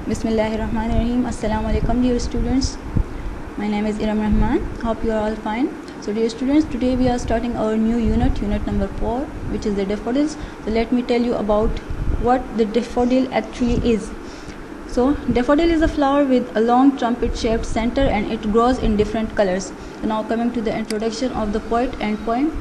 Bismillahirrahmanirrahim. Assalamu alaikum, dear students. My name is Iram Rahman. Hope you are all fine. So, dear students, today we are starting our new unit number 4, which is the daffodils. So, let me tell you about what the daffodil actually is. So, daffodil is a flower with a long trumpet-shaped center, and it grows in different colors. So, now coming to the introduction of the poet and poem.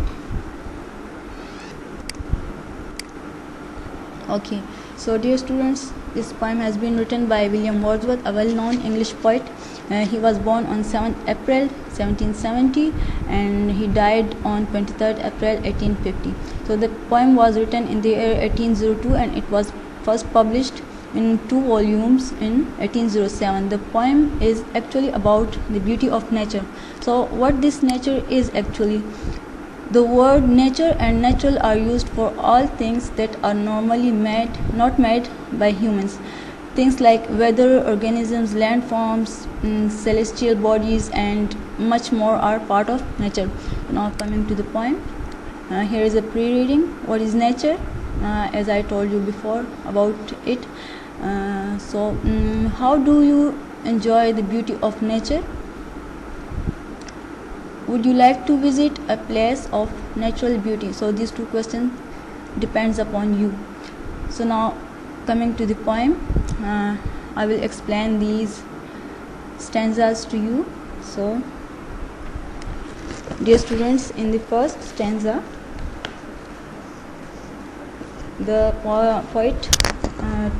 Okay, so dear students, this poem has been written by William Wordsworth, a well-known English poet. He was born on 7th April 1770 and he died on 23rd April 1850. So the poem was written in the year 1802 and it was first published in 2 volumes in 1807. The poem is actually about the beauty of nature. So what this nature is actually? The word nature and natural are used for all things that are normally not made by humans. Things like weather, organisms, landforms, celestial bodies, and much more are part of nature. Now coming to the poem, here is a pre-reading. What is nature? As I told you before about it. How do you enjoy the beauty of nature? Would you like to visit a place of natural beauty? So these 2 questions depends upon you. So now coming to the poem, I will explain these stanzas to you. So dear students, in the first stanza, the poet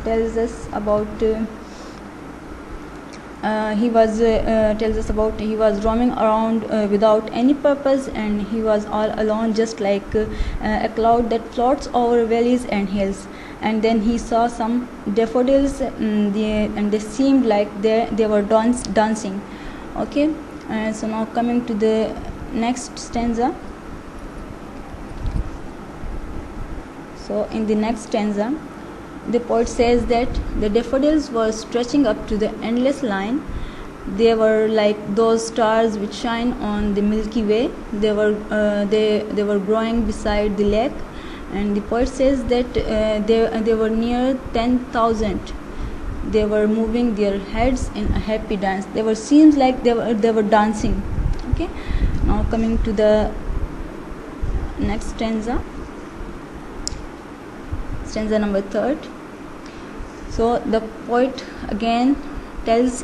tells us about he was roaming around without any purpose, and he was all alone, just like a cloud that floats over valleys and hills. And then he saw some daffodils, and they seemed like they were dancing. Okay, so now coming to the next stanza. So in the next stanza, the poet says that the daffodils were stretching up to the endless line. They were like those stars which shine on the Milky Way. They were growing beside the lake, and the poet says that they were near 10,000. They were moving their heads in a happy dance. Seems like they were dancing. Okay. Now coming to the next stanza. Stanza number 3. So the poet again tells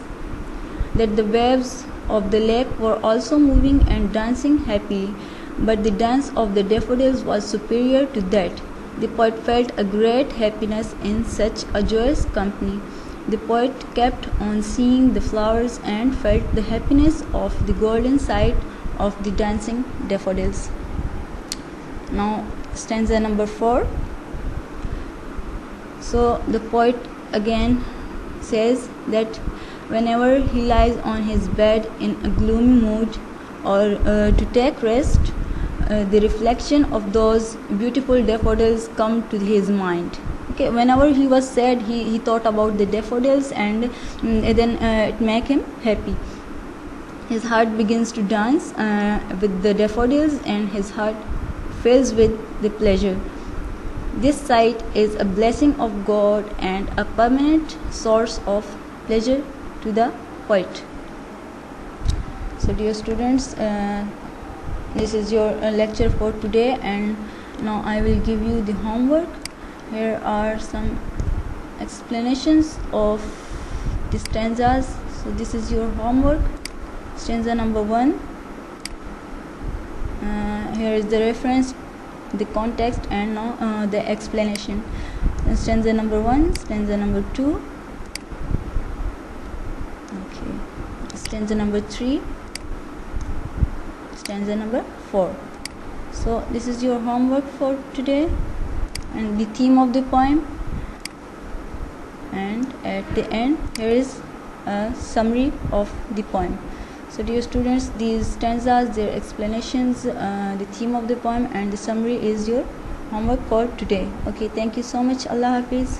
that the waves of the lake were also moving and dancing happily, but the dance of the daffodils was superior to that. The poet felt a great happiness in such a joyous company. The poet kept on seeing the flowers and felt the happiness of the golden sight of the dancing daffodils. Now stanza number 4. So the poet again says that whenever he lies on his bed in a gloomy mood or to take rest, the reflection of those beautiful daffodils come to his mind. Okay, whenever he was sad, he thought about the daffodils, and then it make him happy. His heart begins to dance with the daffodils, and his heart fills with the pleasure. This sight is a blessing of God and a permanent source of pleasure to the poet. So dear students, this is your lecture for today, and now I will give you the homework. Here are some explanations of the stanzas. So this is your homework. Stanza number 1. Here is the reference, the context, and now the explanation. Stanza number 1, stanza number 2, okay, stanza number 3, stanza number 4. So this is your homework for today, and the theme of the poem, and at the end here is a summary of the poem. So dear students, these stanzas, their explanations, the theme of the poem, and the summary is your homework for today. Okay, thank you so much. Allah Hafiz.